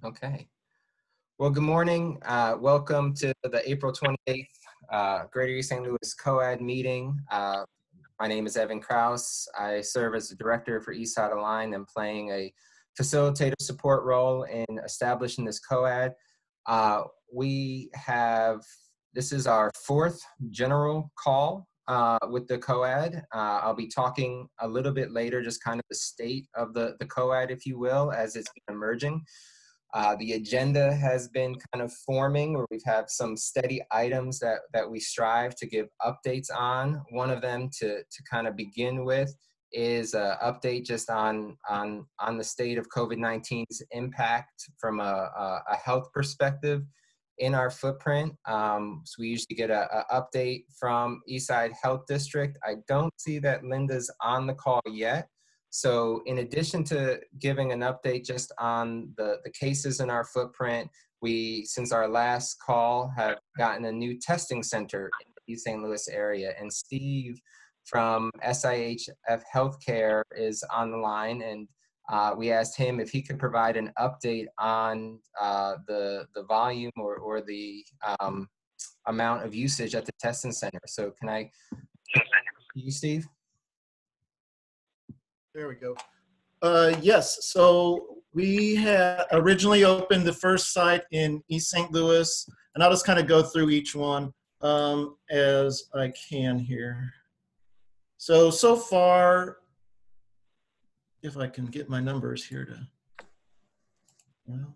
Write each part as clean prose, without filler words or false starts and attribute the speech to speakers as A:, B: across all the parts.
A: Okay. Well, good morning. Welcome to the April 28th Greater East St. Louis COAD meeting. My name is Evan Kraus. I serve as the director for Eastside Align and playing a facilitator support role in establishing this COAD. This is our fourth general call with the COAD. I'll be talking a little bit later, just kind of the state of the COAD, if you will, as it's been emerging. The agenda has been kind of forming, where we've had some steady items that we strive to give updates on. One of them to kind of begin with is an update just on the state of COVID-19's impact from a health perspective in our footprint. So we usually get an update from Eastside Health District. I don't see that Linda's on the call yet. So in addition to giving an update just on the cases in our footprint, we, since our last call, have gotten a new testing center in the East St. Louis area. And Steve from SIHF Healthcare is on the line, and we asked him if he could provide an update on the volume or the amount of usage at the testing center. So can you, Steve?
B: There we go. Yes, so we had originally opened the first site in East St. Louis, and I'll just kind of go through each one as I can here. So far, if I can get my numbers here to, well,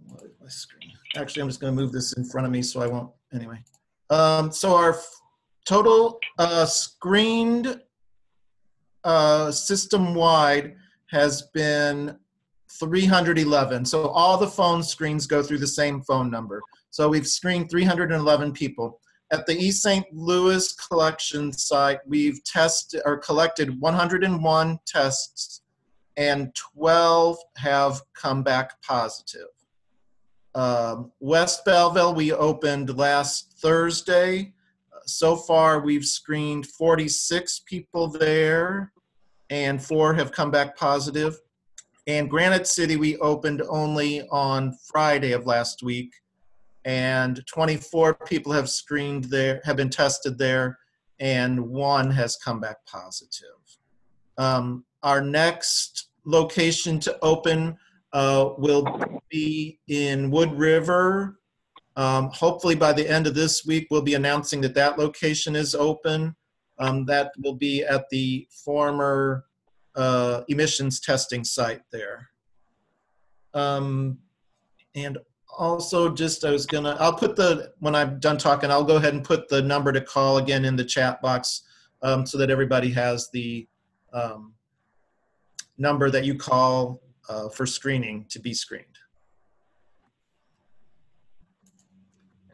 B: what is my screen? Actually, I'm just going to move this in front of me so I won't, anyway. So our total screened system-wide has been 311. So all the phone screens go through the same phone number. So we've screened 311 people. At the East St. Louis collection site, we've tested or collected 101 tests, and 12 have come back positive. West Belleville, we opened last Thursday. So far, we've screened 46 people there, and 4 have come back positive. And Granite City, we opened only on Friday of last week, and 24 people have screened there, have been tested there, and 1 has come back positive. Our next location to open will be in Wood River. Hopefully by the end of this week, we'll be announcing that that location is open. That will be at the former emissions testing site there. And also just, I'll put when I'm done talking, I'll go ahead and put the number to call again in the chat box so that everybody has the number that you call for screening to be screened.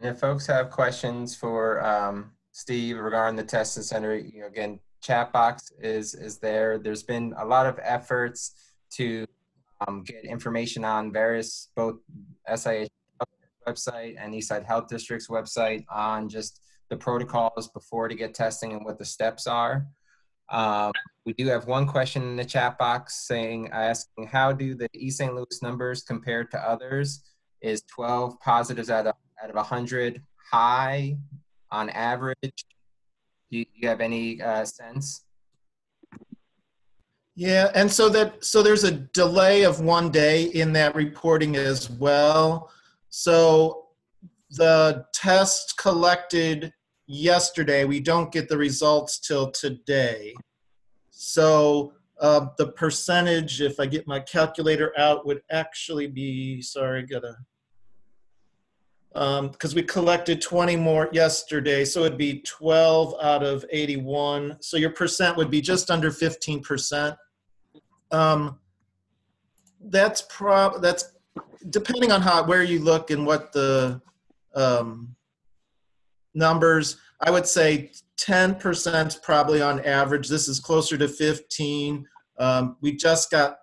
A: And if folks have questions for Steve regarding the testing center, again, chat box is there. There's been a lot of efforts to get information on various, both SIH website and Eastside Health District's website on just the protocols before to get testing and what the steps are. We do have one question in the chat box asking, how do the East St. Louis numbers compare to others? Is 12 positives out of 100 high on average? Do you have any sense?
B: Yeah, and so there's a delay of 1 day in that reporting as well. So the test collected yesterday, we don't get the results till today. So the percentage, if I get my calculator out, would actually be, sorry, because we collected 20 more yesterday, so it'd be 12 out of 81. So your percent would be just under 15%. That's depending on where you look and what the numbers. I would say 10% probably on average. This is closer to 15. We just got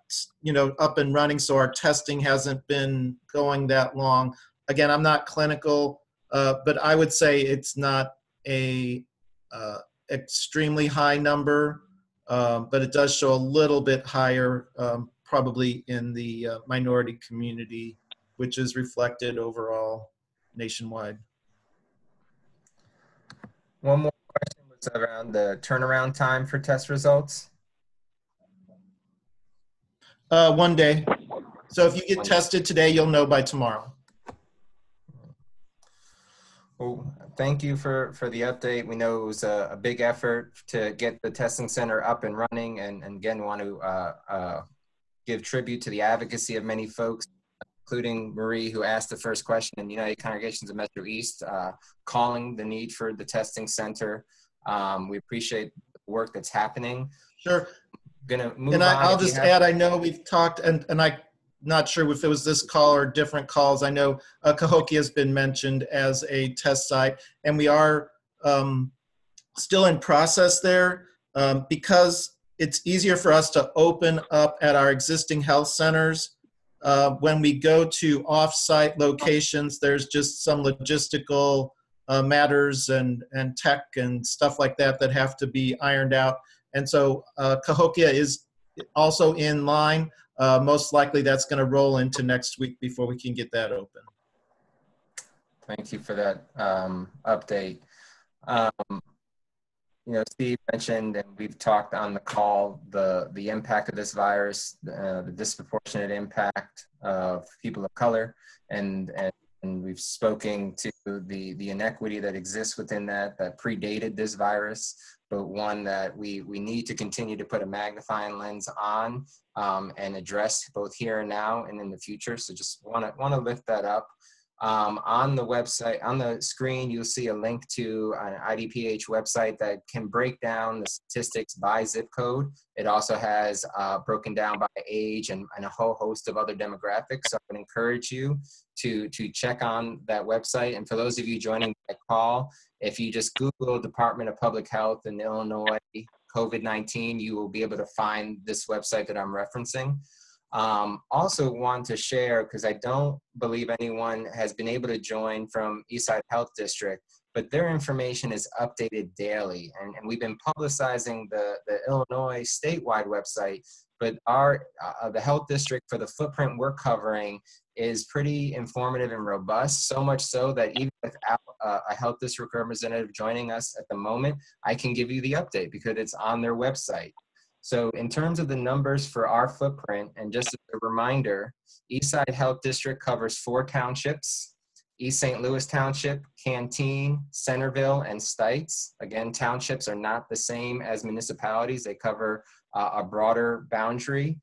B: up and running, so our testing hasn't been going that long. Again, I'm not clinical, but I would say it's not a extremely high number, but it does show a little bit higher probably in the minority community, which is reflected overall nationwide.
A: One more question was around the turnaround time for test results.
B: 1 day. So if you get tested today, you'll know by tomorrow.
A: Well, thank you for the update. We know it was a big effort to get the testing center up and running, and again, want to give tribute to the advocacy of many folks, including Marie, who asked the first question in United Congregations of Metro East, calling the need for the testing center. We appreciate the work that's happening.
B: Sure.
A: Gonna move
B: and
A: on.
B: I'll just add, I know we've talked, and I'm not sure if it was this call or different calls. I know Cahokia has been mentioned as a test site, and we are still in process there because it's easier for us to open up at our existing health centers. When we go to off-site locations, there's just some logistical matters and tech and stuff like that that have to be ironed out. And so Cahokia is also in line. Most likely that's going to roll into next week before we can get that open.
A: Thank you for that update. You know, Steve mentioned, and we've talked on the call, the impact of this virus, the disproportionate impact of people of color, and we've spoken to the inequity that exists within that predated this virus, but one that we need to continue to put a magnifying lens on and address both here and now and in the future. So just want to lift that up. On the website, on the screen, you'll see a link to an IDPH website that can break down the statistics by zip code. It also has broken down by age and a whole host of other demographics. So I would encourage you to check on that website. And for those of you joining the call, if you just Google Department of Public Health in Illinois COVID-19, you will be able to find this website that I'm referencing. Also want to share, because I don't believe anyone has been able to join from Eastside Health District, but their information is updated daily. And we've been publicizing the Illinois statewide website, but the health district, for the footprint we're covering, is pretty informative and robust, so much so that even without a health district representative joining us at the moment, I can give you the update because it's on their website. So in terms of the numbers for our footprint, and just as a reminder, Eastside Health District covers 4 townships: East St. Louis Township, Canteen, Centerville, and Stites. Again, townships are not the same as municipalities. They cover a broader boundary.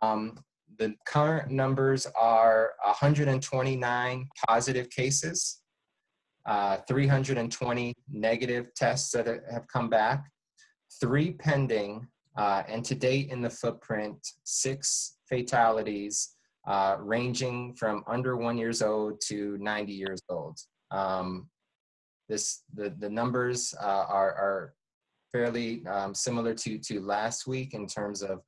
A: The current numbers are 129 positive cases, 320 negative tests that have come back, 3 pending, and to date in the footprint, 6 fatalities, ranging from under 1 year old to 90 years old. The numbers are fairly similar to last week in terms of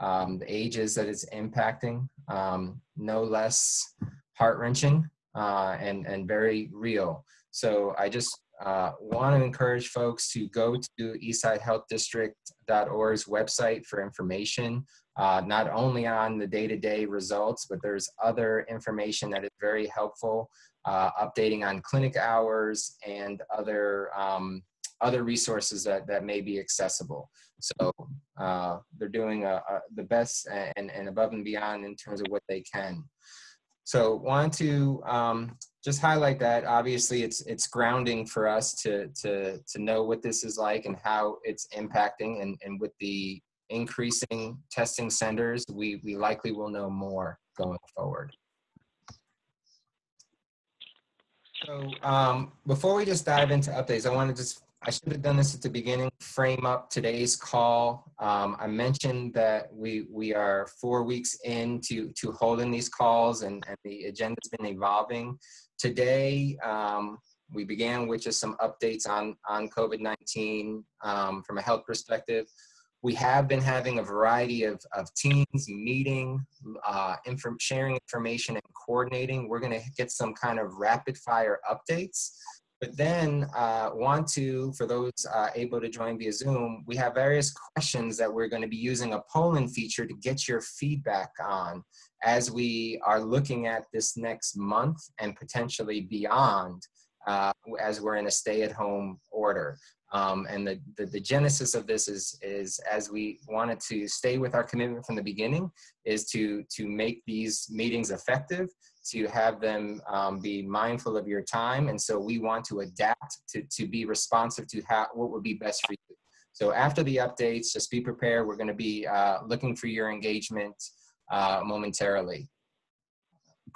A: the ages that it's impacting, no less heart-wrenching and very real. So I just want to encourage folks to go to eastsidehealthdistrict.org's website for information, not only on the day-to-day results, but there's other information that is very helpful, updating on clinic hours and other resources that may be accessible. So they're doing the best and above and beyond in terms of what they can. So wanted to just highlight that. Obviously, it's grounding for us to know what this is like and how it's impacting. And with the increasing testing centers, we likely will know more going forward. So before we just dive into updates, I should have done this at the beginning, frame up today's call. I mentioned that we are 4 weeks into holding these calls, and the agenda's been evolving. Today, we began with just some updates on COVID-19 from a health perspective. We have been having a variety of teams meeting, sharing information and coordinating. We're gonna get some kind of rapid fire updates. But then for those able to join via Zoom, we have various questions that we're going to be using a polling feature to get your feedback on as we are looking at this next month and potentially beyond as we're in a stay-at-home order. And the genesis of this is as we wanted to stay with our commitment from the beginning, is to make these meetings effective, to have them be mindful of your time. And so we want to adapt to be responsive to what would be best for you. So after the updates, just be prepared. We're going to be looking for your engagement momentarily.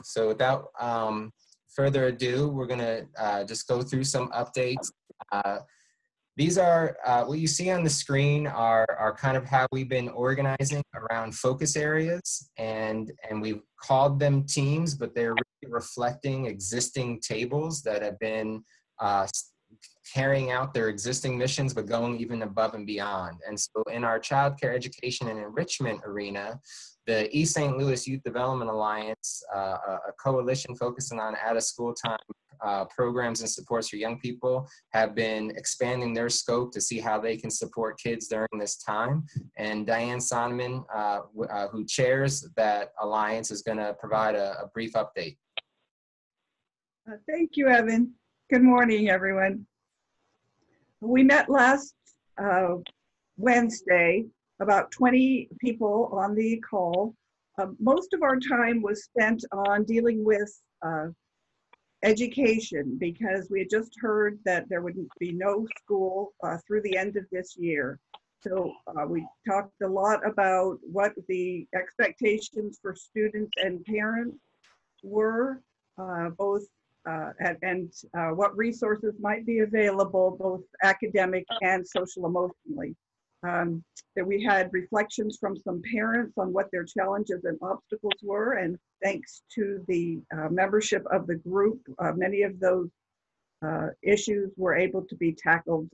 A: So without further ado, we're going to just go through some updates. These are, what you see on the screen are kind of how we've been organizing around focus areas, and we've called them teams, but they're really reflecting existing tables that have been carrying out their existing missions, but going even above and beyond. And so in our childcare education and enrichment arena, the East St. Louis Youth Development Alliance, a coalition focusing on out-of-school time programs and supports for young people, have been expanding their scope to see how they can support kids during this time. And Diane Sonneman, who chairs that alliance, is going to provide a brief update.
C: Thank you, Evan. Good morning, everyone. We met last Wednesday, about 20 people on the call. Most of our time was spent on dealing with education, because we had just heard that there would be no school through the end of this year. So we talked a lot about what the expectations for students and parents were, both and what resources might be available, both academic and social emotionally. That we had reflections from some parents on what their challenges and obstacles were, and thanks to the membership of the group, many of those issues were able to be tackled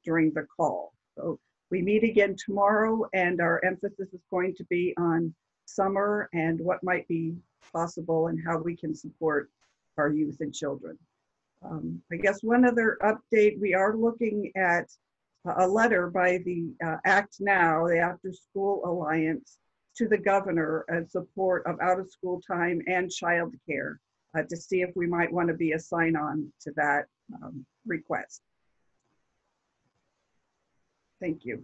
C: during the call. So we meet again tomorrow, and our emphasis is going to be on summer and what might be possible and how we can support our youth and children. I guess one other update, we are looking at a letter by the ACT Now, the After School Alliance, to the governor in support of out-of-school time and childcare, to see if we might want to be a sign-on to that request. Thank you.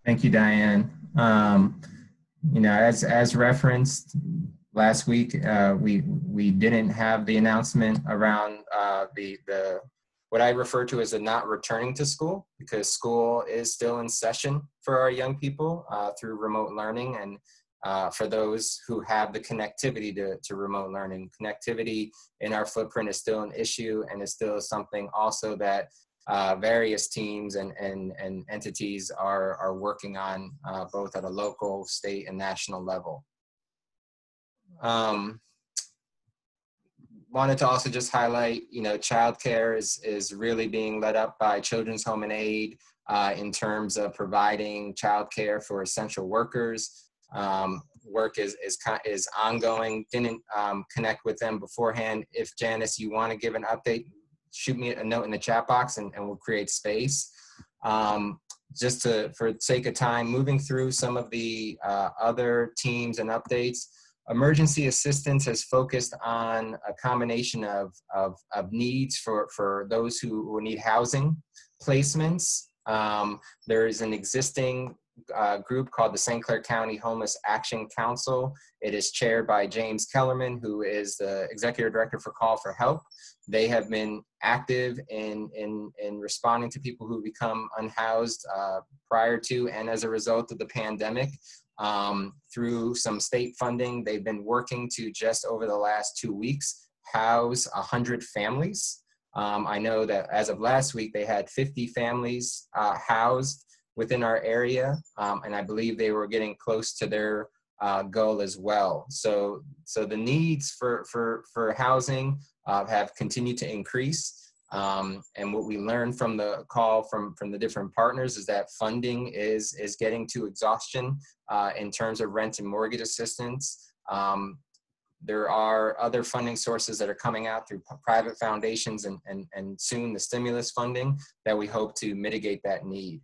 A: Thank you, Diane. You know, as referenced last week, we didn't have the announcement around the what I refer to as the not returning to school, because school is still in session for our young people through remote learning, and for those who have the connectivity to remote learning. Connectivity in our footprint is still an issue, and is still something also that various teams and entities are working on, both at a local, state, and national level. Wanted to also just highlight, you know, childcare is really being led up by Children's Home and Aid in terms of providing childcare for essential workers. Work is ongoing. Didn't connect with them beforehand. If Janice, you want to give an update, shoot me a note in the chat box, and we'll create space. Just for sake of time, moving through some of the other teams and updates. Emergency assistance has focused on a combination of needs for those who need housing placements. There is an existing group called the St. Clair County Homeless Action Council. It is chaired by James Kellerman, who is the executive director for Call for Help. They have been active in responding to people who become unhoused prior to and as a result of the pandemic. Through some state funding, they've been working to, just over the last 2 weeks, house 100 families. I know that as of last week, they had 50 families housed within our area, and I believe they were getting close to their goal as well. So the needs for housing have continued to increase. And what we learned from the call from the different partners is that funding is getting to exhaustion in terms of rent and mortgage assistance. There are other funding sources that are coming out through private foundations and soon the stimulus funding that we hope to mitigate that need.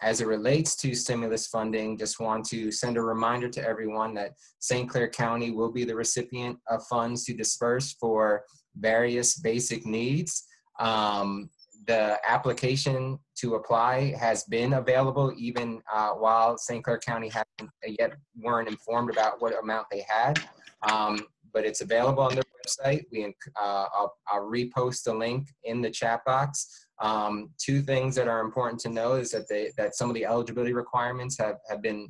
A: As it relates to stimulus funding, just want to send a reminder to everyone that St. Clair County will be the recipient of funds to disperse for various basic needs. The application to apply has been available even while St. Clair County weren't informed about what amount they had. But it's available on their website. I'll repost the link in the chat box. Two things that are important to know is that some of the eligibility requirements have been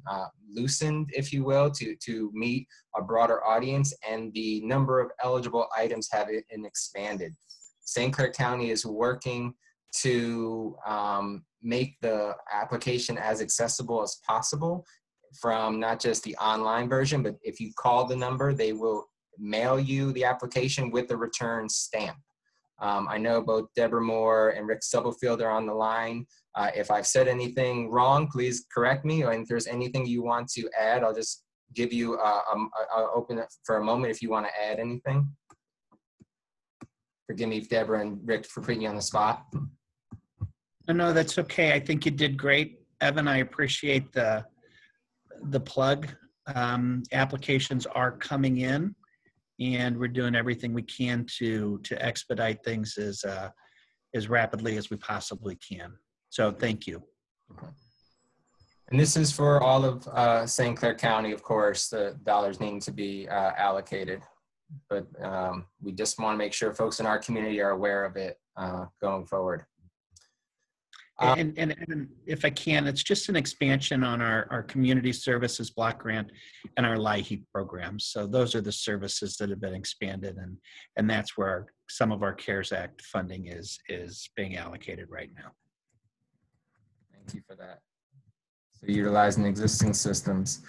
A: loosened, if you will, to meet a broader audience, and the number of eligible items have been expanded. St. Clair County is working to make the application as accessible as possible, from not just the online version, but if you call the number, they will mail you the application with the return stamp. I know both Deborah Moore and Rick Stubblefield are on the line. If I've said anything wrong, please correct me. And if there's anything you want to add, I'll just give you, I'll open it for a moment if you want to add anything. Forgive me, Deborah and Rick, for putting you on the spot.
D: No, that's okay. I think you did great, Evan. I appreciate the plug. Applications are coming in, and we're doing everything we can to expedite things as rapidly as we possibly can. So thank you.
A: Okay. And this is for all of St. Clair County, of course, the dollars needing to be allocated. But we just want to make sure folks in our community are aware of it going forward.
D: And if I can, it's just an expansion on our community services block grant and our LIHEAP programs. So those are the services that have been expanded, and that's where some of our CARES Act funding is being allocated right now.
A: Thank you for that. So utilizing existing systems.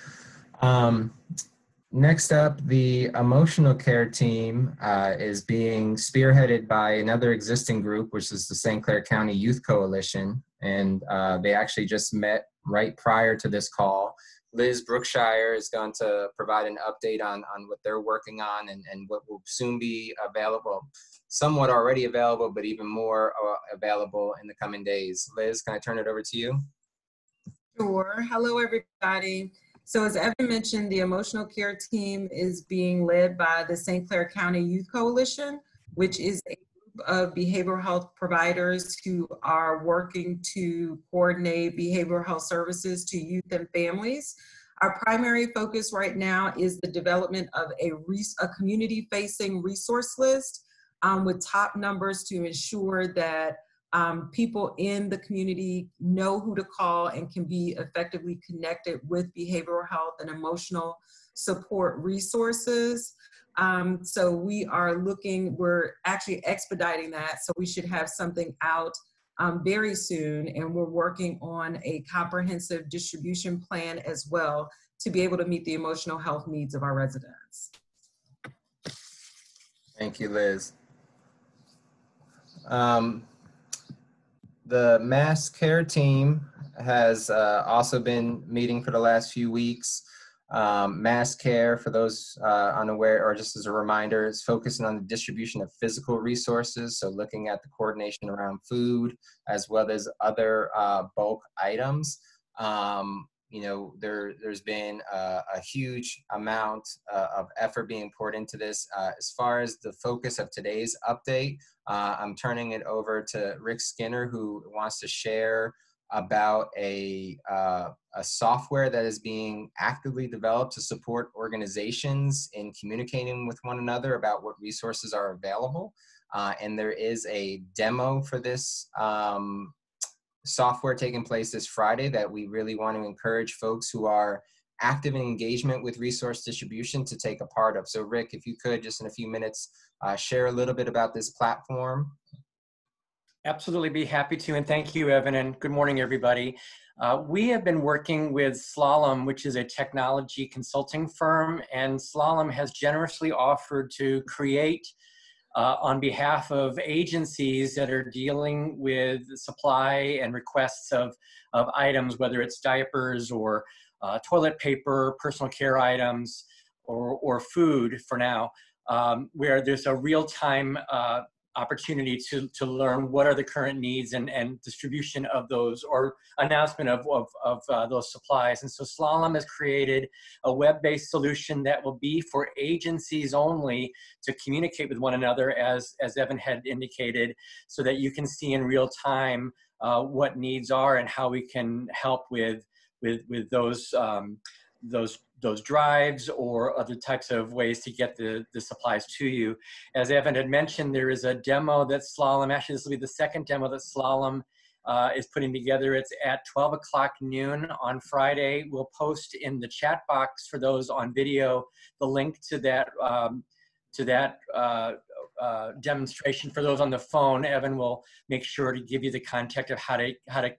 A: Next up, the emotional care team is being spearheaded by another existing group, which is the St. Clair County Youth Coalition. And they actually just met right prior to this call. Liz Brookshire is going to provide an update on what they're working on and what will soon be available, somewhat already available, but even more available in the coming days. Liz, can I turn it over to you?
E: Sure. Hello, everybody. So as Evan mentioned, the emotional care team is being led by the St. Clair County Youth Coalition, which is a group of behavioral health providers who are working to coordinate behavioral health services to youth and families. Our primary focus right now is the development of a community-facing resource list with top numbers to ensure that people in the community know who to call and can be effectively connected with behavioral health and emotional support resources. So we're actually expediting that. So we should have something out very soon. And we're working on a comprehensive distribution plan as well to be able to meet the emotional health needs of our residents.
A: Thank you, Liz. The mass care team has also been meeting for the last few weeks. Mass care, for those unaware, or just as a reminder, is focusing on the distribution of physical resources. So looking at the coordination around food as well as other bulk items. You know, there's been a huge amount of effort being poured into this. As far as the focus of today's update, I'm turning it over to Rick Skinner, who wants to share about a software that is being actively developed to support organizations in communicating with one another about what resources are available. And there is a demo for this software taking place this Friday that we really want to encourage folks who are active in engagement with resource distribution to take a part of. So Rick, if you could just in a few minutes share a little bit about this platform.
F: Absolutely, be happy to, and thank you, Evan, and good morning, everybody. We have been working with Slalom, which is a technology consulting firm, and Slalom has generously offered to create on behalf of agencies that are dealing with supply and requests of items, whether it's diapers or toilet paper, personal care items, or food for now, where there's a real-time opportunity to learn what are the current needs and distribution of those, or announcement of those supplies. And so Slalom has created a web-based solution that will be for agencies only to communicate with one another, as Evan had indicated, so that you can see in real time what needs are and how we can help with those drives or other types of ways to get the supplies to you. As Evan had mentioned, there is a demo that Slalom, actually this will be the second demo that Slalom is putting together. It's at 12 o'clock noon on Friday. We'll post in the chat box for those on video the link to that demonstration. For those on the phone, Evan will make sure to give you the contact of how to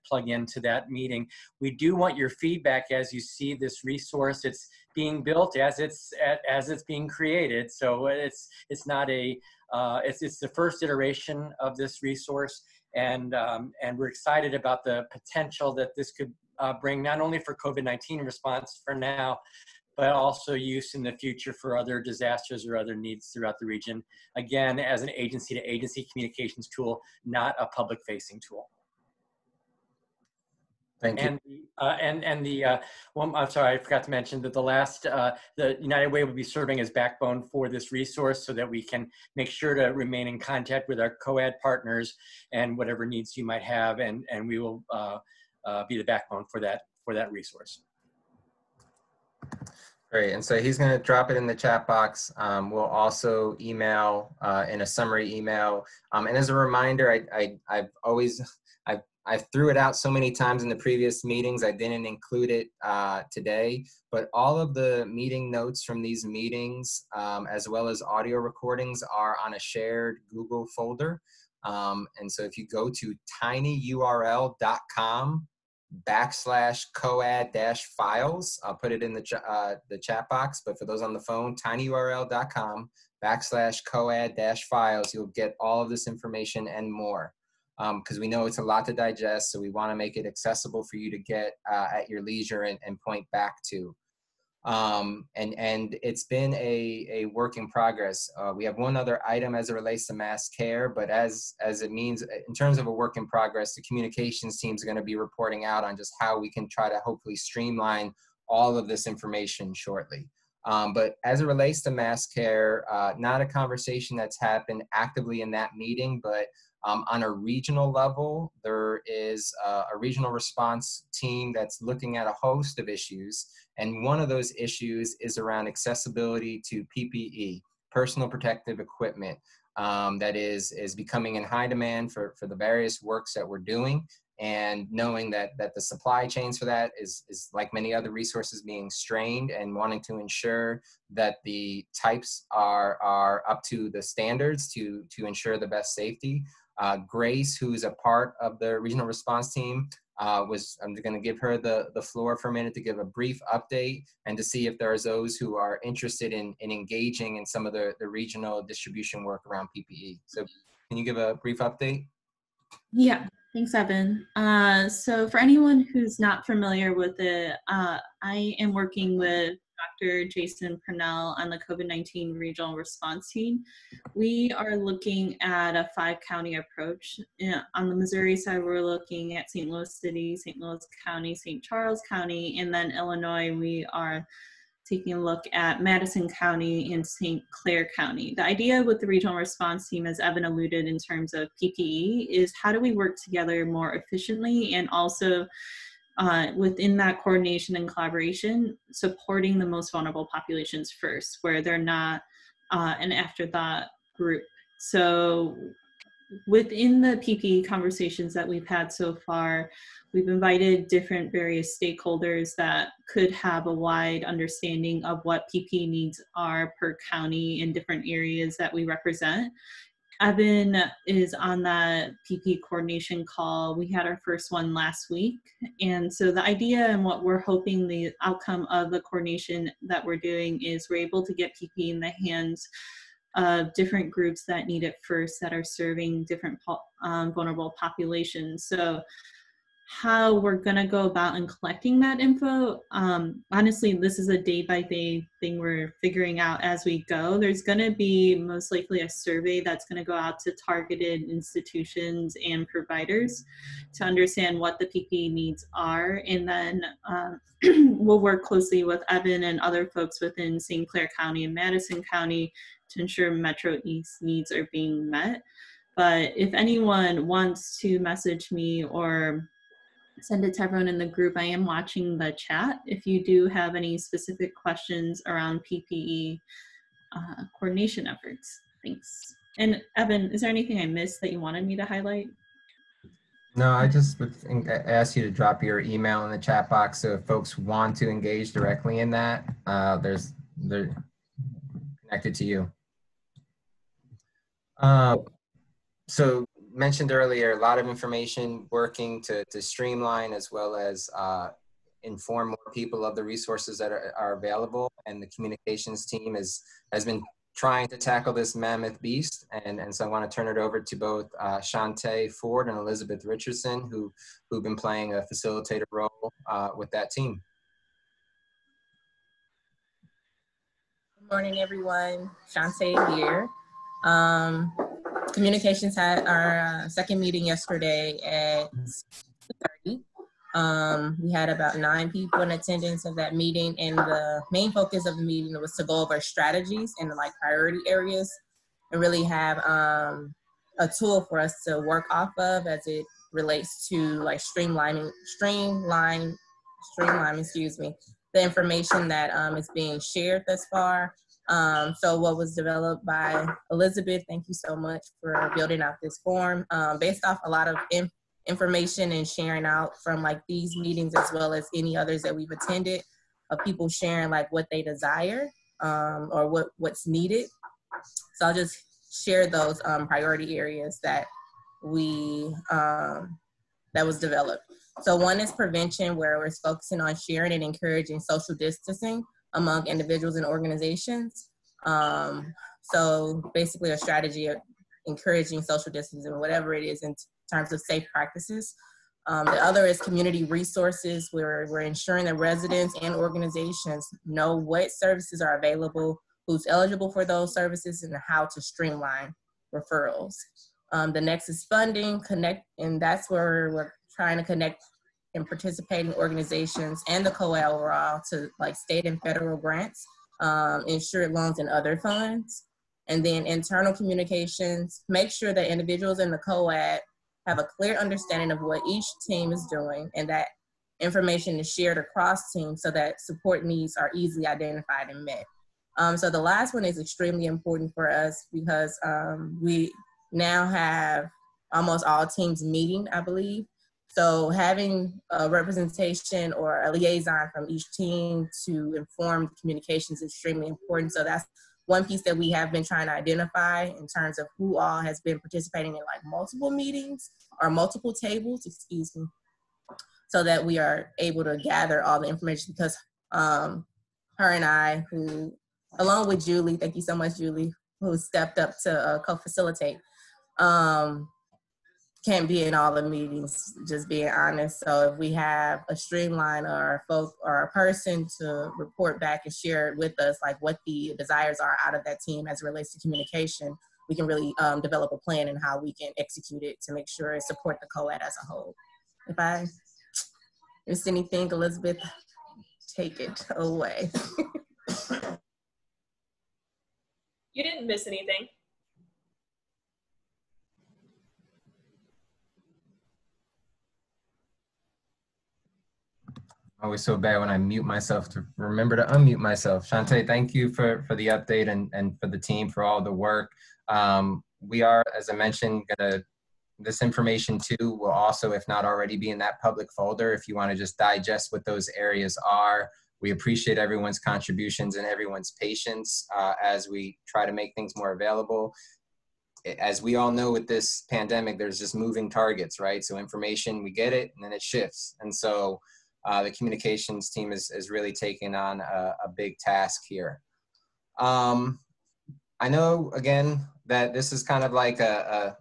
F: plug into that meeting. We do want your feedback as you see this resource. It's being built as it's being created, so it's not a it's the first iteration of this resource, and we're excited about the potential that this could bring, not only for COVID-19 response for now, but also use in the future for other disasters or other needs throughout the region. Again, as an agency-to-agency communications tool, not a public-facing tool.
A: Thank you.
F: Well, I'm sorry, I forgot to mention that the United Way will be serving as backbone for this resource, so that we can make sure to remain in contact with our COAD partners and whatever needs you might have, and we will be the backbone for that resource.
A: Great, and so he's going to drop it in the chat box. We'll also email in a summary email. And as a reminder, I threw it out so many times in the previous meetings, I didn't include it today, but all of the meeting notes from these meetings, as well as audio recordings, are on a shared Google folder. And so if you go to tinyurl.com/COAD-files. I'll put it in the chat box, but for those on the phone, tinyurl.com/COAD-files, you'll get all of this information and more, because we know it's a lot to digest, so we want to make it accessible for you to get at your leisure and point back to. And it's been a work in progress. We have one other item as it relates to mass care, but as it means, in terms of a work in progress, the communications team is going to be reporting out on just how we can try to hopefully streamline all of this information shortly. But as it relates to mass care, not a conversation that's happened actively in that meeting, but on a regional level, there is a regional response team that's looking at a host of issues. And one of those issues is around accessibility to PPE, personal protective equipment, that is becoming in high demand for the various works that we're doing. And knowing that the supply chains for that is like many other resources, being strained, and wanting to ensure that the types are up to the standards to ensure the best safety. Grace, who's a part of the regional response team, I'm going to give her the floor for a minute to give a brief update and to see if there's those who are interested in engaging in some of the regional distribution work around PPE. So can you give a brief update?
G: Yeah, thanks, Evan. So for anyone who's not familiar with it, I am working with Dr. Jason Purnell on the COVID-19 regional response team. We are looking at a 5-county approach. On the Missouri side, we're looking at St. Louis City, St. Louis County, St. Charles County, and then Illinois, we are taking a look at Madison County and St. Clair County. The idea with the regional response team, as Evan alluded in terms of PPE, is how do we work together more efficiently, and also within that coordination and collaboration, supporting the most vulnerable populations first, where they're not an afterthought group. So within the PPE conversations that we've had so far, we've invited different various stakeholders that could have a wide understanding of what PPE needs are per county in different areas that we represent. Evan is on that PPE coordination call. We had our first one last week. And so the idea and what we're hoping the outcome of the coordination that we're doing is we're able to get PPE in the hands of different groups that need it first, that are serving different vulnerable populations. So how we're gonna go about in collecting that info. Honestly, this is a day-by-day thing we're figuring out as we go. There's gonna be most likely a survey that's gonna go out to targeted institutions and providers to understand what the PPE needs are. And then we'll work closely with Evan and other folks within St. Clair County and Madison County to ensure Metro East needs are being met. But if anyone wants to message me or send it to everyone in the group, I am watching the chat. If you do have any specific questions around PPE coordination efforts, thanks. And Evan, is there anything I missed that you wanted me to highlight?
A: No, I just would ask you to drop your email in the chat box, so if folks want to engage directly in that, they're connected to you. So mentioned earlier, a lot of information working to streamline as well as inform more people of the resources that are available. And the communications team has been trying to tackle this mammoth beast. And so I want to turn it over to both Shantae Ford and Elizabeth Richardson, who've been playing a facilitator role with that team.
H: Good morning, everyone. Shantae here. Communications had our second meeting yesterday at 2:30. We had about 9 people in attendance of that meeting, and the main focus of the meeting was to go over strategies and like priority areas and really have a tool for us to work off of as it relates to like streamline, the information that is being shared thus far. So what was developed by Elizabeth, thank you so much for building out this form, based off a lot of information and sharing out from like these meetings as well as any others that we've attended, of people sharing like what they desire or what's needed. So I'll just share those priority areas that that was developed. So one is prevention, where we're focusing on sharing and encouraging social distancing among individuals and organizations. So basically a strategy of encouraging social distancing, whatever it is in terms of safe practices. The other is community resources, where we're ensuring that residents and organizations know what services are available, who's eligible for those services, and how to streamline referrals. The next is funding, and that's where we're trying to connect and participating organizations and the COAD overall to like state and federal grants, insured loans and other funds. And then internal communications, make sure that individuals in the COAD have a clear understanding of what each team is doing, and that information is shared across teams so that support needs are easily identified and met. So the last one is extremely important for us because we now have almost all teams meeting, I believe. So having a representation or a liaison from each team to inform communications is extremely important. So that's one piece that we have been trying to identify in terms of who all has been participating in like multiple meetings or multiple tables, excuse me, so that we are able to gather all the information, because her and I, who, along with Julie, thank you so much, Julie, who stepped up to co-facilitate, can't be in all the meetings, just being honest. So if we have a streamline or a person to report back and share with us like what the desires are out of that team as it relates to communication, we can really develop a plan and how we can execute it to make sure it support the COAD as a whole. If I missed anything, Elizabeth, take it away.
I: You didn't miss anything.
A: Always so bad when I mute myself to remember to unmute myself. Shantae, thank you for the update and for the team for all the work. We are, as I mentioned, this information too will also, if not already, be in that public folder if you want to just digest what those areas are. We appreciate everyone's contributions and everyone's patience as we try to make things more available. As we all know with this pandemic, there's just moving targets, right? So information, we get it and then it shifts. And so the communications team is really taking on a big task here. I know, again, that this is kind of like a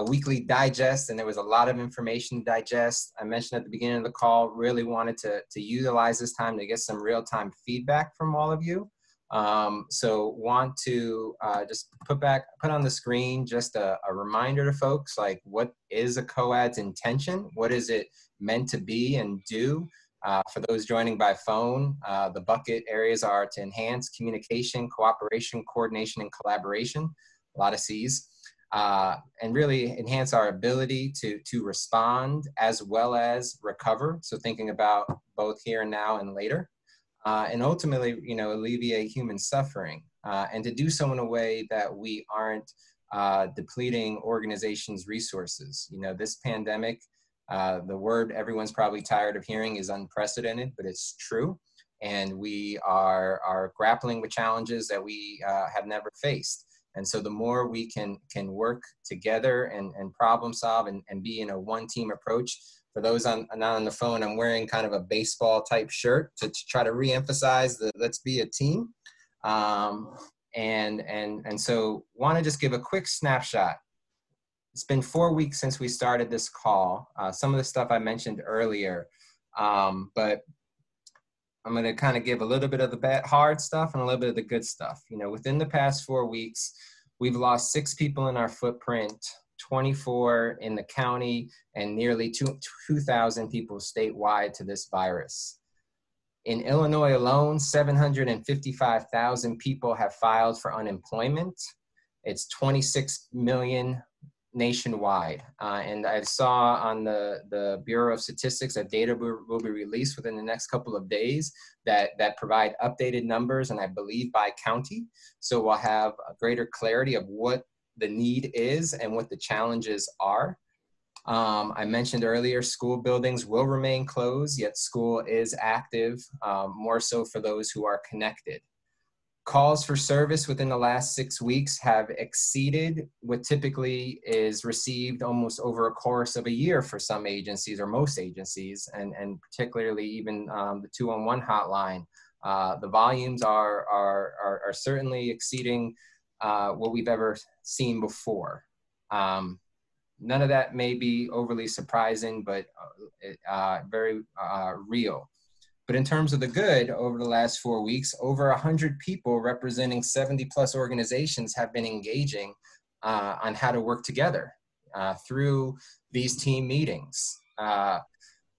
A: weekly digest, and there was a lot of information to digest. I mentioned at the beginning of the call, really wanted to utilize this time to get some real-time feedback from all of you. So want to just put on the screen just a reminder to folks, like, what is a COAD's intention? What is it meant to be and do? For those joining by phone, the bucket areas are to enhance communication, cooperation, coordination, and collaboration, a lot of C's, and really enhance our ability to respond as well as recover. So thinking about both here and now and later. And ultimately, alleviate human suffering, and to do so in a way that we aren't depleting organizations' resources. This pandemic, the word everyone's probably tired of hearing is unprecedented, but it's true. And we are grappling with challenges that we have never faced. And so the more we can work together and problem solve and be in a one team approach. For those not on the phone, I'm wearing kind of a baseball type shirt to try to reemphasize the let's be a team. And so want to just give a quick snapshot. It's been 4 weeks since we started this call. Some of the stuff I mentioned earlier, but I'm going to kind of give a little bit of the hard stuff and a little bit of the good stuff. Within the past 4 weeks, we've lost 6 people in our footprint, 24 in the county, and nearly 2,000 people statewide to this virus. In Illinois alone, 755,000 people have filed for unemployment. It's 26 million nationwide. And I saw on the Bureau of Statistics that data will be released within the next couple of days that provide updated numbers, and I believe by county. So we'll have a greater clarity of what the need is and what the challenges are. I mentioned earlier, school buildings will remain closed, yet school is active, more so for those who are connected. Calls for service within the last 6 weeks have exceeded what typically is received almost over a course of a year for some agencies, or most agencies, and particularly even the 211 hotline. The volumes are certainly exceeding what we've ever seen before. None of that may be overly surprising, but very real. But in terms of the good, over the last 4 weeks, over 100 people representing 70 plus organizations have been engaging on how to work together through these team meetings.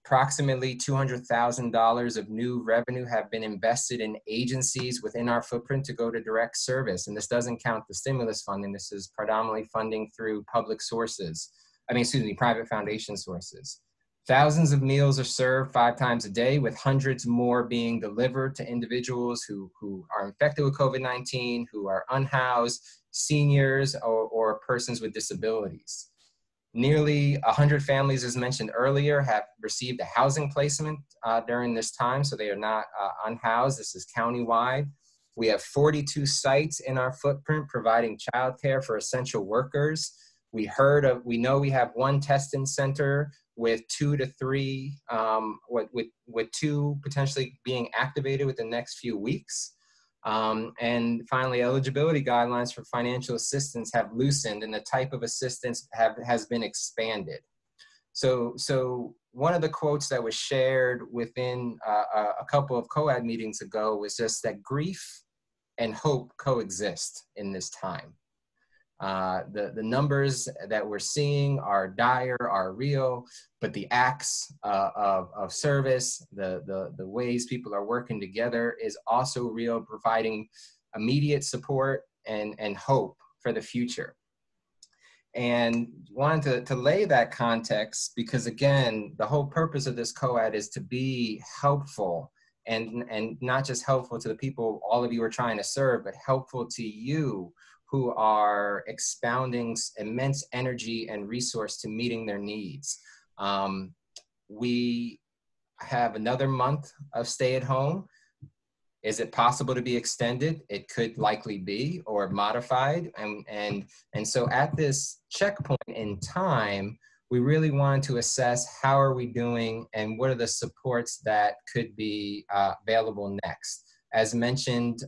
A: Approximately $200,000 of new revenue have been invested in agencies within our footprint to go to direct service. And this doesn't count the stimulus funding. This is predominantly funding through public sources. Private foundation sources. Thousands of meals are served 5 times a day, with hundreds more being delivered to individuals who are infected with COVID-19, who are unhoused, seniors, or persons with disabilities. Nearly 100 families, as mentioned earlier, have received a housing placement during this time, so they are not unhoused. This is countywide. We have 42 sites in our footprint providing childcare for essential workers. We know we have 1 testing center with 2 to 3, with 2 potentially being activated within the next few weeks. And finally, eligibility guidelines for financial assistance have loosened, and the type of assistance has been expanded. So one of the quotes that was shared within a couple of COAD meetings ago was just that grief and hope coexist in this time. The numbers that we're seeing are dire, are real, but the acts of service, the ways people are working together is also real, providing immediate support and hope for the future. And wanted to lay that context because, again, the whole purpose of this COAD is to be helpful, and not just helpful to the people all of you are trying to serve, but helpful to you who are expounding immense energy and resource to meeting their needs. We have another month of stay at home. Is it possible to be extended? It could likely be, or modified. And so at this checkpoint in time, we really wanted to assess how are we doing and what are the supports that could be available next As mentioned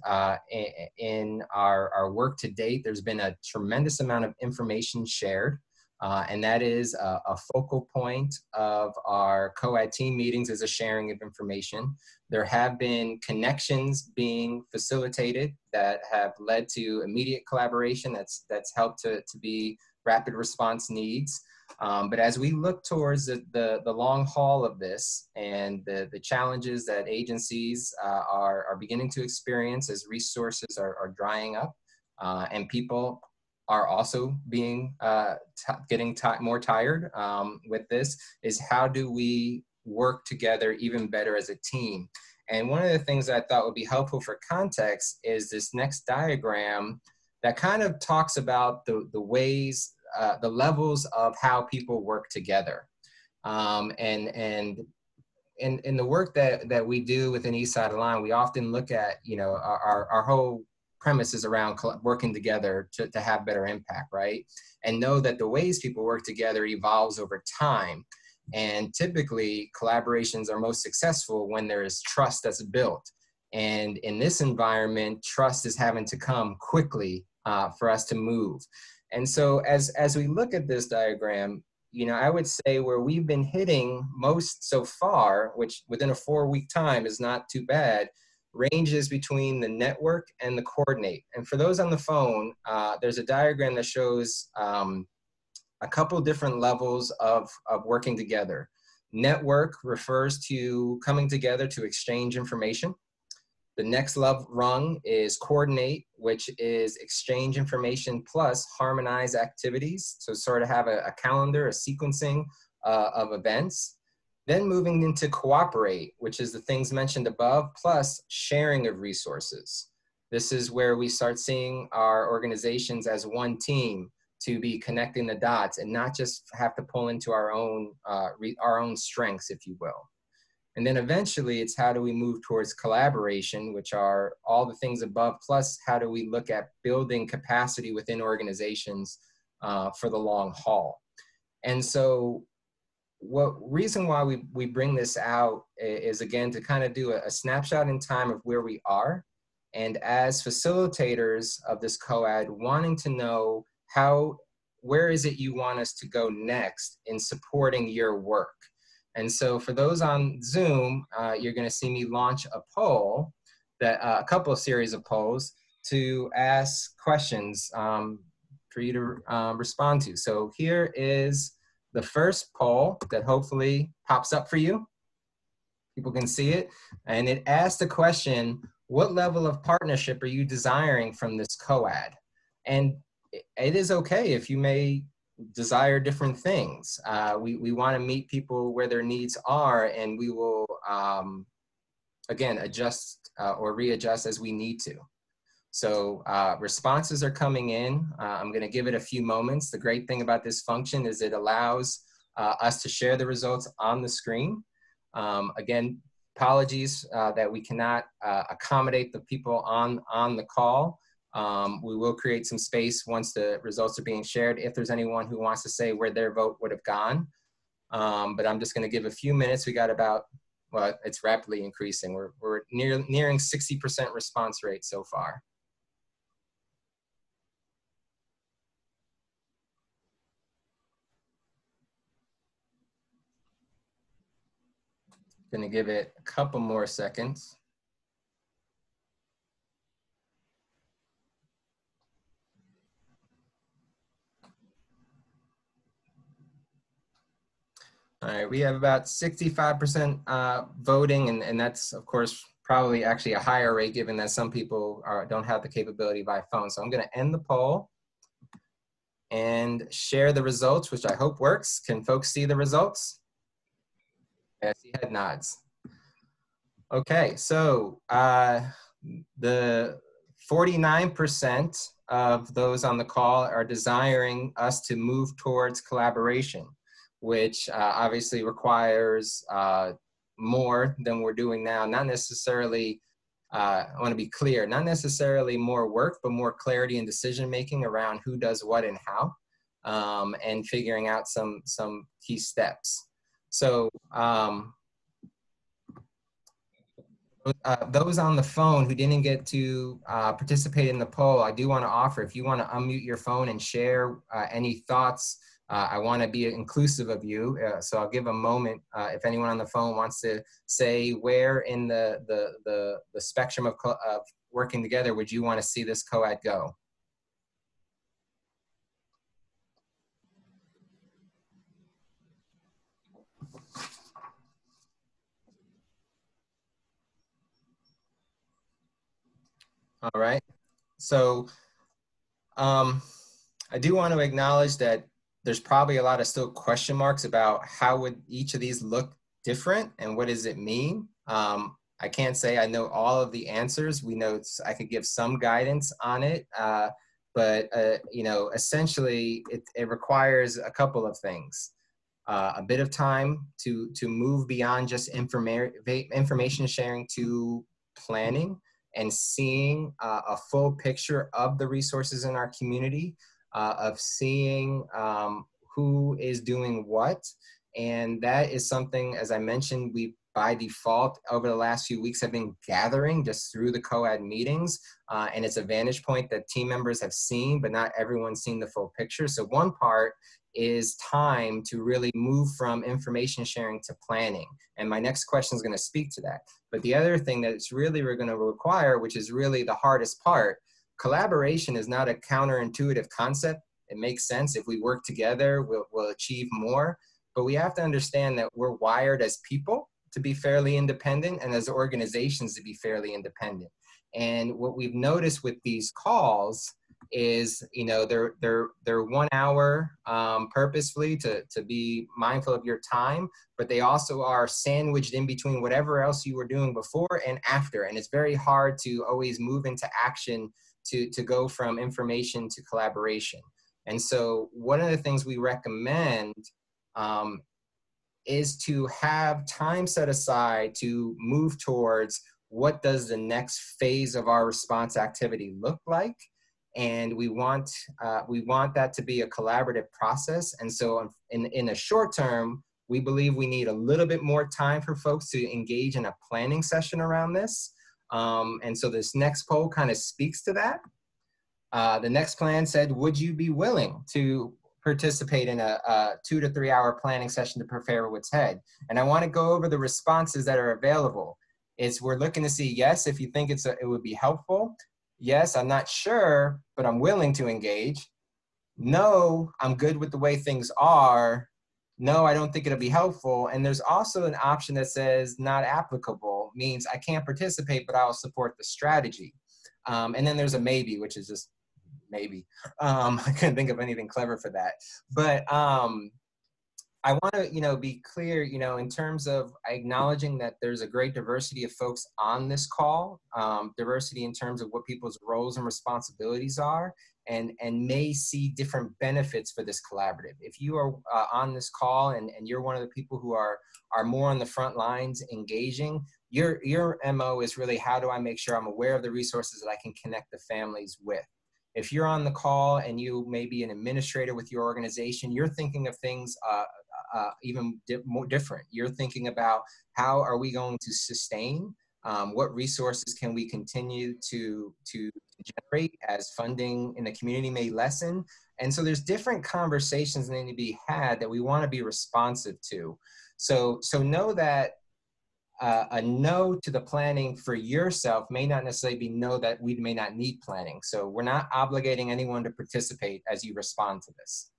A: in our work to date, there's been a tremendous amount of information shared, and that is a focal point of our COAD team meetings, is a sharing of information. There have been connections being facilitated that have led to immediate collaboration that's helped to be rapid response needs. But as we look towards the long haul of this and the challenges that agencies are beginning to experience as resources are drying up, and people are also being getting more tired with this, is how do we work together even better as a team? And one of the things I thought would be helpful for context is this next diagram that kind of talks about the ways, the levels of how people work together. And in the work that we do within Eastside Align, we often look at, our whole premise is around working together to have better impact, right? And know that the ways people work together evolves over time. And typically collaborations are most successful when there is trust that's built. And in this environment, trust is having to come quickly for us to move. And so as we look at this diagram, I would say where we've been hitting most so far, which within a 4-week time is not too bad, ranges between the network and the coordinate. And for those on the phone, there's a diagram that shows a couple different levels of working together. Network refers to coming together to exchange information. The next level rung is coordinate, which is exchange information plus harmonize activities. So sort of have a calendar, a sequencing of events. Then moving into cooperate, which is the things mentioned above, plus sharing of resources. This is where we start seeing our organizations as one team to be connecting the dots and not just have to pull into our own strengths, if you will. And then eventually it's how do we move towards collaboration, which are all the things above, plus how do we look at building capacity within organizations for the long haul. And so reason why we bring this out is, again, to kind of do a snapshot in time of where we are. And as facilitators of this COAD, wanting to know where is it you want us to go next in supporting your work. And so for those on Zoom, you're going to see me launch a poll, a couple of series of polls to ask questions for you to respond to. So here is the first poll that hopefully pops up for you. People can see it. And it asks the question, what level of partnership are you desiring from this COAD? And it is okay if you may desire different things. We want to meet people where their needs are, and we will, again, adjust or readjust as we need to. So responses are coming in. I'm going to give it a few moments. The great thing about this function is it allows us to share the results on the screen. Again, apologies that we cannot accommodate the people on the call. We will create some space once the results are being shared if there's anyone who wants to say where their vote would have gone. But I'm just going to give a few minutes. We got about, well, it's rapidly increasing. We're nearing 60% response rate so far. Going to give it a couple more seconds. All right, we have about 65% voting, and that's, of course, probably actually a higher rate given that some people don't have the capability by phone. So I'm going to end the poll and share the results, which I hope works. Can folks see the results? I see head nods. Okay, so the 49% of those on the call are desiring us to move towards collaboration, which obviously requires more than we're doing now. Not necessarily, I want to be clear, not necessarily more work, but more clarity and decision-making around who does what and how, and figuring out some key steps. So Those on the phone who didn't get to participate in the poll, I do want to offer, if you want to unmute your phone and share any thoughts, I want to be inclusive of you. So I'll give a moment if anyone on the phone wants to say where in the spectrum of working together would you want to see this COAD go? All right. So I do want to acknowledge that there's probably a lot of still question marks about how would each of these look different and what does it mean. I can't say I know all of the answers. We know I could give some guidance on it, but you know, essentially it requires a couple of things. A bit of time to move beyond just information sharing to planning and seeing a full picture of the resources in our community, of seeing who is doing what. And that is something, as I mentioned, we by default over the last few weeks have been gathering just through the COAD meetings. And it's a vantage point that team members have seen, but not everyone's seen the full picture. So one part is time to really move from information sharing to planning. And my next question is going to speak to that. But the other thing that it's really we're going to require, which is really the hardest part, collaboration is not a counterintuitive concept. It makes sense. If we work together, we'll achieve more. But we have to understand that we're wired as people to be fairly independent and as organizations to be fairly independent. And what we've noticed with these calls is, you know, they're 1 hour purposefully to be mindful of your time, but they also are sandwiched in between whatever else you were doing before and after. And it's very hard to always move into action to go from information to collaboration. And so one of the things we recommend is to have time set aside to move towards what does the next phase of our response activity look like. And we want that to be a collaborative process. And so in a short term, we believe we need a little bit more time for folks to engage in a planning session around this. And so this next poll kind of speaks to that. The next plan said, would you be willing to participate in a 2 to 3 hour planning session to prepare what's ahead? And I want to go over the responses that are available. We're looking to see, yes, if you think it would be helpful. Yes, I'm not sure, but I'm willing to engage. No, I'm good with the way things are. No, I don't think it'll be helpful. And there's also an option that says not applicable, means I can't participate, but I'll support the strategy. And then there's a maybe, which is just maybe. I couldn't think of anything clever for that. But I want to, be clear, in terms of acknowledging that there's a great diversity of folks on this call, diversity in terms of what people's roles and responsibilities are, and may see different benefits for this collaborative. If you are on this call and you're one of the people who are more on the front lines engaging, your MO is really, how do I make sure I'm aware of the resources that I can connect the families with? If you're on the call and you may be an administrator with your organization, you're thinking of things even more different. You're thinking about, how are we going to sustain? What resources can we continue to generate as funding in the community may lessen? And so there's different conversations that need to be had that we want to be responsive to. So know that a no to the planning for yourself may not necessarily be no that we may not need planning. So we're not obligating anyone to participate as you respond to this.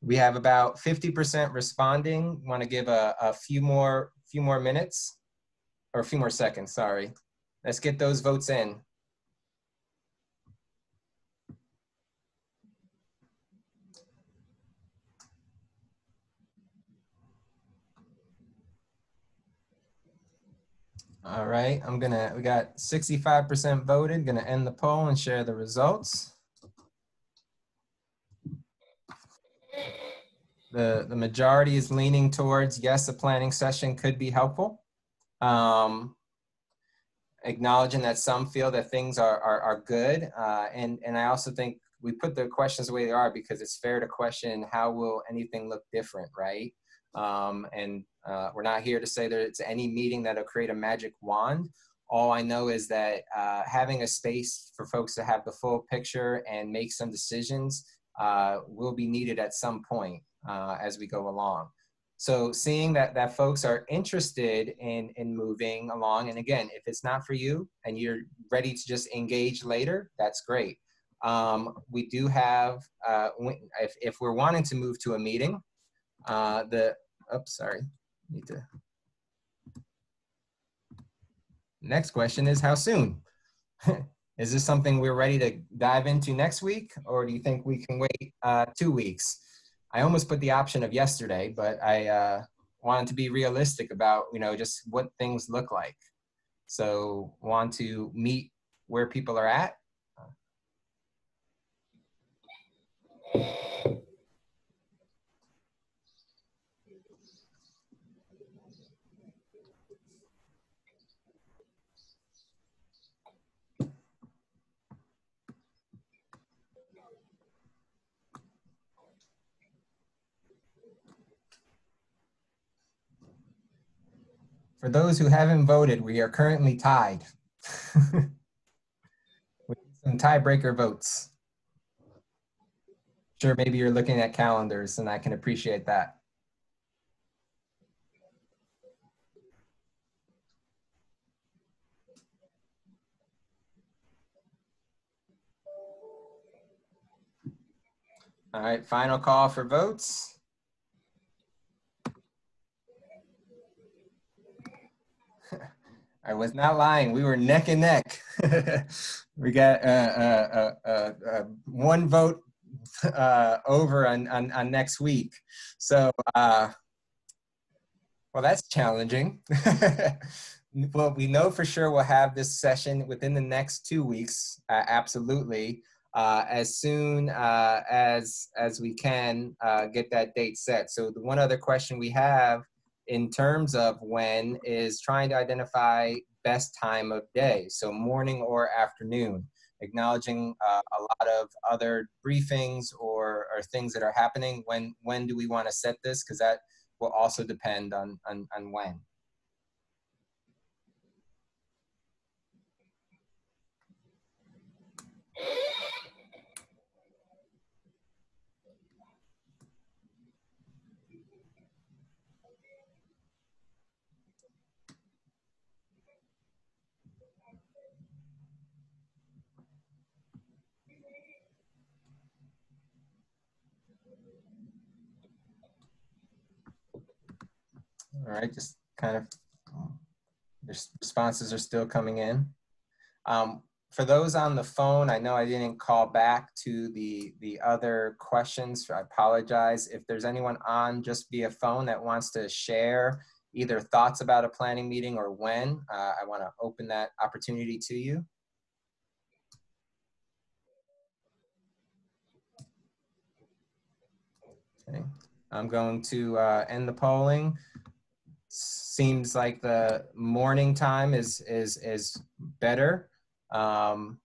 A: We have about 50% responding. Want to give a few more minutes, or a few more seconds, sorry. Let's get those votes in. All right, we got 65% voted. Gonna end the poll and share the results. The majority is leaning towards, yes, a planning session could be helpful. Acknowledging that some feel that things are good. And I also think we put the questions the way they are because it's fair to question, how will anything look different, right? We're not here to say that it's any meeting that'll create a magic wand. All I know is that having a space for folks to have the full picture and make some decisions will be needed at some point as we go along. So seeing that folks are interested in moving along, and again, if it's not for you and you're ready to just engage later, that's great. We do have, if we're wanting to move to a meeting, next question is how soon? Is this something we're ready to dive into next week, or do you think we can wait 2 weeks? I almost put the option of yesterday, but I wanted to be realistic about, just what things look like. So want to meet where people are at. For those who haven't voted, we are currently tied. With some tiebreaker votes. Sure, maybe you're looking at calendars, and I can appreciate that. All right, final call for votes. I was not lying. We were neck and neck. We got one vote over on next week. So, well, that's challenging. Well, we know for sure we'll have this session within the next 2 weeks, absolutely. As soon as we can get that date set. So the one other question we have in terms of when is trying to identify best time of day. So morning or afternoon, acknowledging a lot of other briefings or things that are happening. When do we want to set this? Because that will also depend on when. All right, just kind of, the responses are still coming in. For those on the phone, I know I didn't call back to the other questions, so I apologize. If there's anyone on just via phone that wants to share either thoughts about a planning meeting or when, I want to open that opportunity to you. Okay. I'm going to end the polling. Seems like the morning time is better. So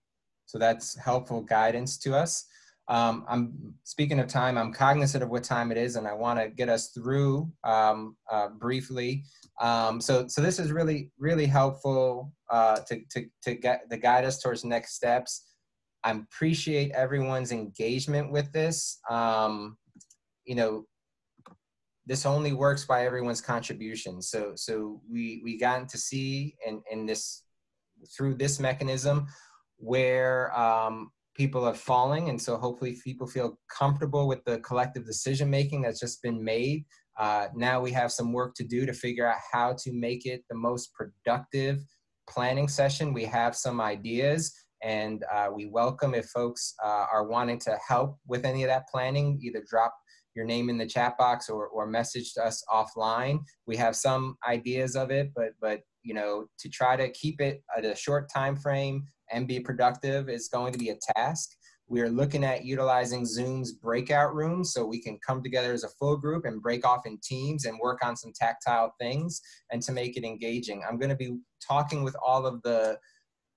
A: that's helpful guidance to us. I'm speaking of time, I'm cognizant of what time it is, and I want to get us through briefly. So this is really helpful to guide us towards next steps. I appreciate everyone's engagement with this. This only works by everyone's contribution. So we gotten to see in this, through this mechanism, where people are falling. And so hopefully people feel comfortable with the collective decision making that's just been made. Now we have some work to do to figure out how to make it the most productive planning session. We have some ideas, and we welcome if folks are wanting to help with any of that planning, either drop your name in the chat box or message us offline. We have some ideas of it, but to try to keep it at a short time frame and be productive is going to be a task. We are looking at utilizing Zoom's breakout rooms so we can come together as a full group and break off in teams and work on some tactile things and to make it engaging. I'm going to be talking with all of the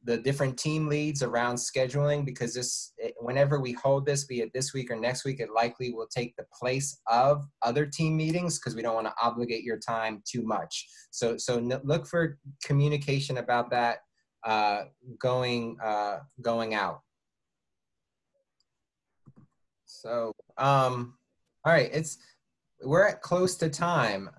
A: the different team leads around scheduling, because whenever we hold this, be it this week or next week, it likely will take the place of other team meetings because we don't want to obligate your time too much. So look for communication about that going out. So all right, we're at close to time.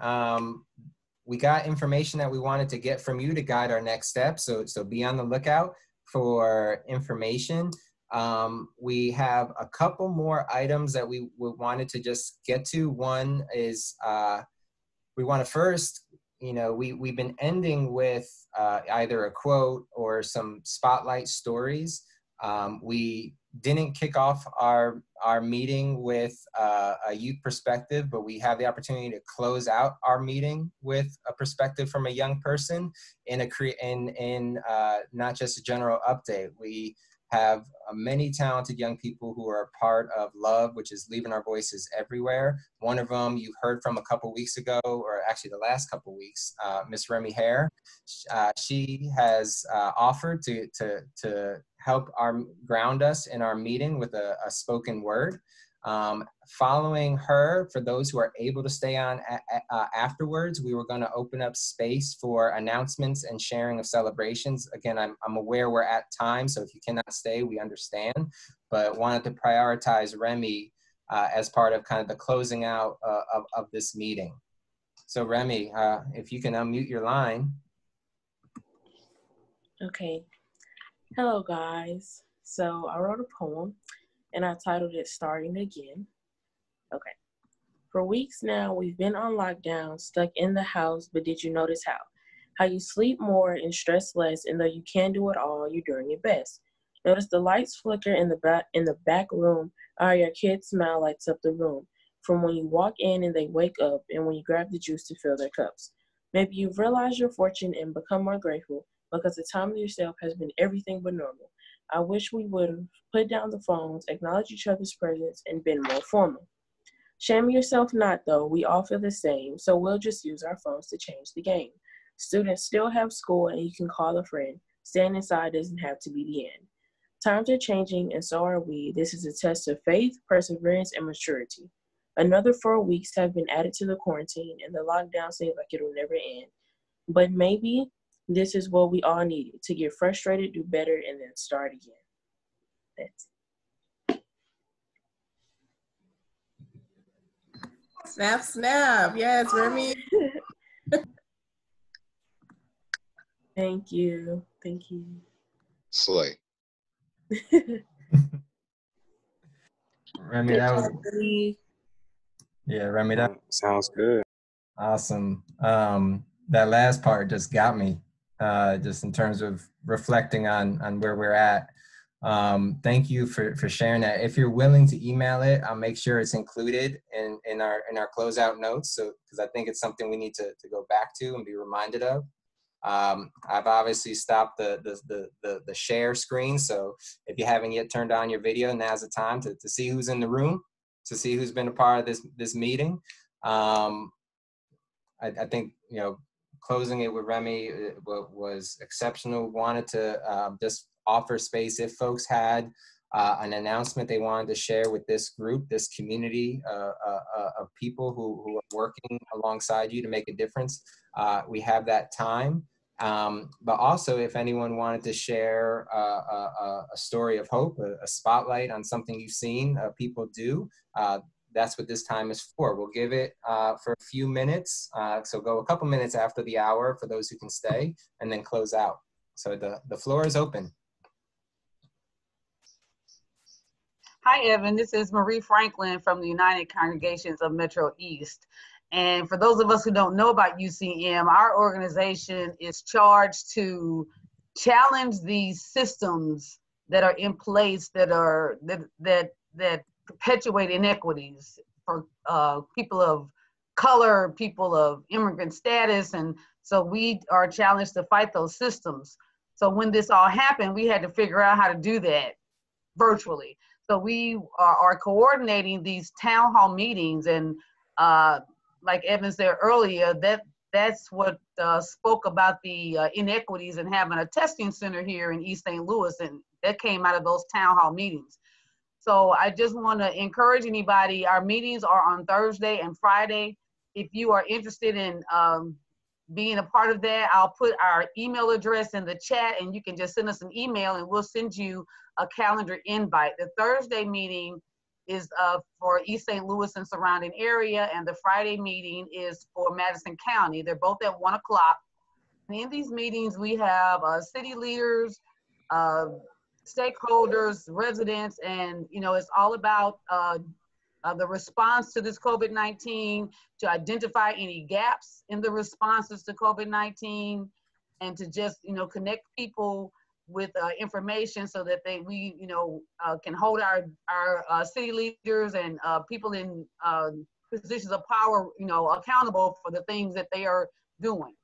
A: We got information that we wanted to get from you to guide our next steps. So be on the lookout for information. We have a couple more items that we wanted to just get to. One is we want to first, we've been ending with either a quote or some spotlight stories. We didn't kick off our meeting with a youth perspective, but we have the opportunity to close out our meeting with a perspective from a young person in not just a general update. We have many talented young people who are a part of LOVE, which is Leaving Our Voices Everywhere. One of them you heard from a couple weeks ago, or actually the last couple weeks, Miss Remy Hare. She has offered to help ground us in our meeting with a spoken word. Following her, for those who are able to stay on afterwards, we were going to open up space for announcements and sharing of celebrations. Again, I'm aware we're at time, so if you cannot stay, we understand, but wanted to prioritize Remy as part of kind of the closing out of this meeting. So Remy, if you can unmute your line.
J: Okay. Hello, guys. So I wrote a poem and I titled it Starting Again. Okay. For weeks now, we've been on lockdown, stuck in the house, but did you notice how you sleep more and stress less, and though you can't do it all, you're doing your best. Notice the lights flicker in the back room, or your kid's smile lights up the room. From when you walk in and they wake up, and when you grab the juice to fill their cups. Maybe you've realized your fortune and become more grateful because the time of yourself has been everything but normal. I wish we would have put down the phones, acknowledged each other's presence, and been more formal. Shame yourself not, though. We all feel the same, so we'll just use our phones to change the game. Students still have school, and you can call a friend. Staying inside doesn't have to be the end. Times are changing, and so are we. This is a test of faith, perseverance, and maturity. Another 4 weeks have been added to the quarantine, and the lockdown seems like it will never end. But maybe this is what we all needed, to get frustrated, do better, and then start again. That's it.
H: Snap, snap. Yes, Remy.
J: Thank you. Thank you.
K: Slay.
A: Remy, that was, yeah, Remy, that
K: sounds good.
A: Awesome. That last part just got me, just in terms of reflecting on where we're at. Thank you for sharing that. If you're willing to email it, I'll make sure it's included in our closeout notes. So, because I think it's something we need to go back to and be reminded of. I've obviously stopped the share screen. So if you haven't yet turned on your video, now's the time to see who's in the room, to see who's been a part of this meeting. I think, closing it with Remy was exceptional. Wanted to just offer space if folks had an announcement they wanted to share with this group, this community of people who are working alongside you to make a difference. We have that time. But also, if anyone wanted to share a story of hope, a spotlight on something you've seen people do, that's what this time is for. We'll give it for a few minutes. So go a couple minutes after the hour for those who can stay, and then close out. So the floor is open.
L: Hi, Evan. This is Marie Franklin from the United Congregations of Metro East. And for those of us who don't know about UCM, our organization is charged to challenge these systems that are in place that perpetuate inequities for people of color, people of immigrant status. And so we are challenged to fight those systems. So when this all happened, we had to figure out how to do that virtually. So we are coordinating these town hall meetings, and like Evan said earlier, that that's what spoke about the inequities in having a testing center here in East St. Louis, and that came out of those town hall meetings. So I just want to encourage anybody, our meetings are on Thursday and Friday. If you are interested in being a part of that, I'll put our email address in the chat and you can just send us an email and we'll send you a calendar invite. The Thursday meeting is for East St. Louis and surrounding area, and the Friday meeting is for Madison County. They're both at 1 o'clock. And in these meetings, we have city leaders, stakeholders, residents, and it's all about the response to this COVID-19, to identify any gaps in the responses to COVID-19, and to just connect people with information so that we can hold our city leaders and people in positions of power accountable for the things that they are doing.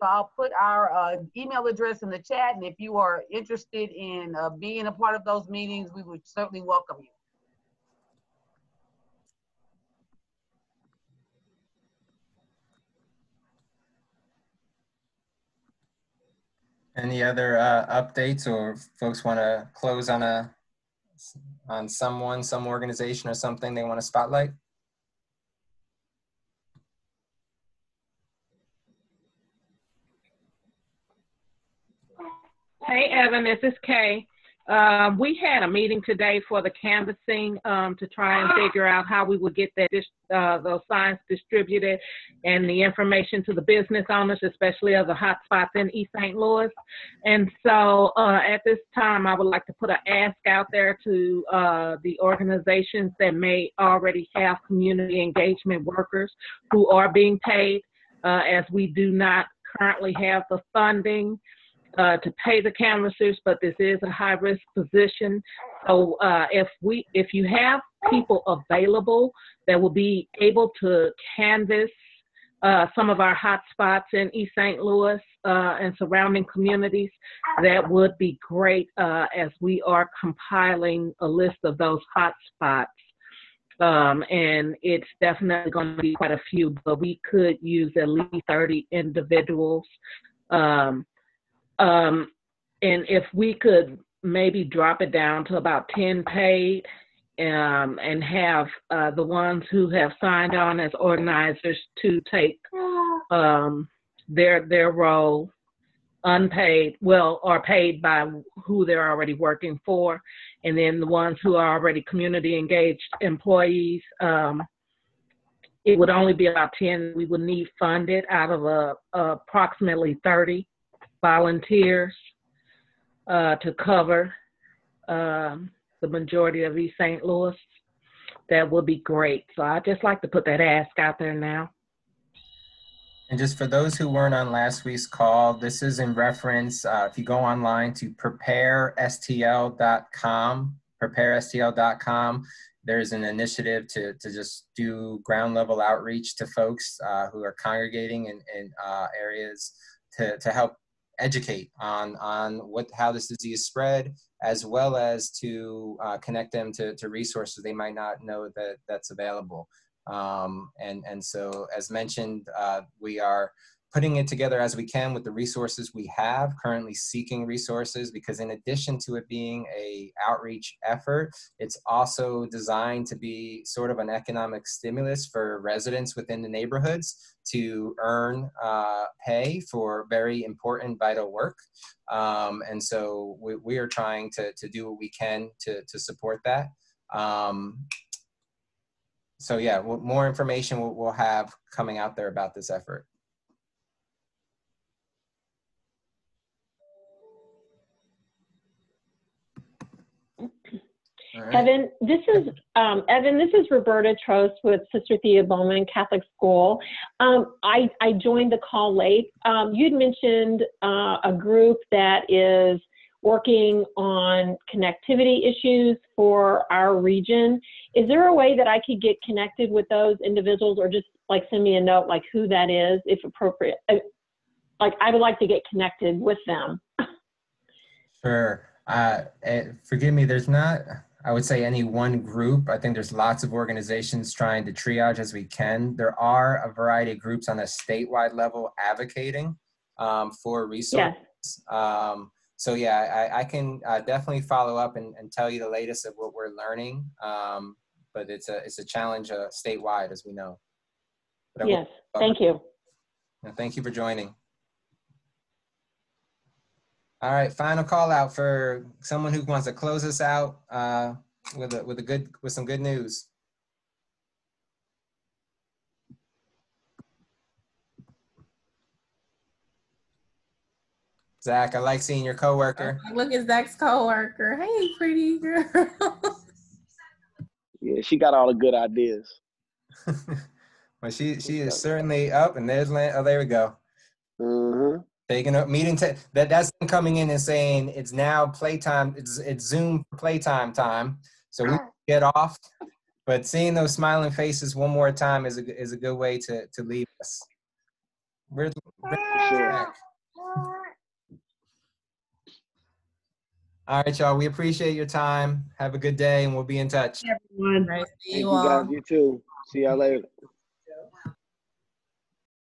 L: So I'll put our email address in the chat, and if you are interested in being a part of those meetings, we would certainly welcome you.
A: Any other updates, or folks want to close on some organization or something they want to spotlight?
M: Hey, Evan, this is Kay. We had a meeting today for the canvassing to try and figure out how we would get those signs distributed and the information to the business owners, especially of the hotspots in East St. Louis. And so at this time, I would like to put an ask out there to the organizations that may already have community engagement workers who are being paid, as we do not currently have the funding to pay the canvassers, but this is a high-risk position. So if you have people available that will be able to canvass some of our hot spots in East St. Louis and surrounding communities, that would be great as we are compiling a list of those hot spots. And it's definitely going to be quite a few, but we could use at least 30 individuals. And if we could maybe drop it down to about 10 paid and have the ones who have signed on as organizers to take their role unpaid, or paid by who they're already working for, and then the ones who are already community engaged employees, it would only be about 10 we would need funded out of approximately 30 volunteers to cover the majority of East St. Louis. That would be great. So I'd just like to put that ask out there now.
A: And just for those who weren't on last week's call, this is in reference, if you go online to preparestl.com, there's an initiative to just do ground level outreach to folks who are congregating in areas to help educate on how this disease spread, as well as to connect them to resources they might not know that's available. And so, as mentioned, we are putting it together as we can with the resources we have, currently seeking resources, because in addition to it being a outreach effort, it's also designed to be sort of an economic stimulus for residents within the neighborhoods to earn pay for very important, vital work. And so we are trying to do what we can to support that. So yeah, more information we'll have coming out there about this effort.
N: Right. Evan, this is Roberta Trost with Sister Thea Bowman Catholic School. I joined the call late. You'd mentioned a group that is working on connectivity issues for our region. Is there a way that I could get connected with those individuals, or just like send me a note like who that is, if appropriate? Like I would like to get connected with them.
A: Sure. Forgive me, there's not, I would say, any one group. I think there's lots of organizations trying to triage as we can. There are a variety of groups on a statewide level advocating for resources.
N: Yes.
A: So yeah, I can definitely follow up and tell you the latest of what we're learning. But it's a challenge statewide, as we know. But
N: Yes, thank you.
A: Thank you for joining. All right, final call out for someone who wants to close us out with some good news. Zach, I like seeing your coworker.
H: Look at Zach's coworker. Hey, pretty girl.
O: Yeah, she got all the good ideas.
A: Well, she is certainly up, and there's oh, there we go.
O: Mm-hmm.
A: Taking a meeting that's them coming in and saying it's now playtime. It's Zoom playtime time. So we get off, but seeing those smiling faces one more time is a good way to leave us. We're sure. All right, y'all. We appreciate your time. Have a good day, and we'll be in touch.
H: Everyone.
O: Thank you guys. You too. See y'all later.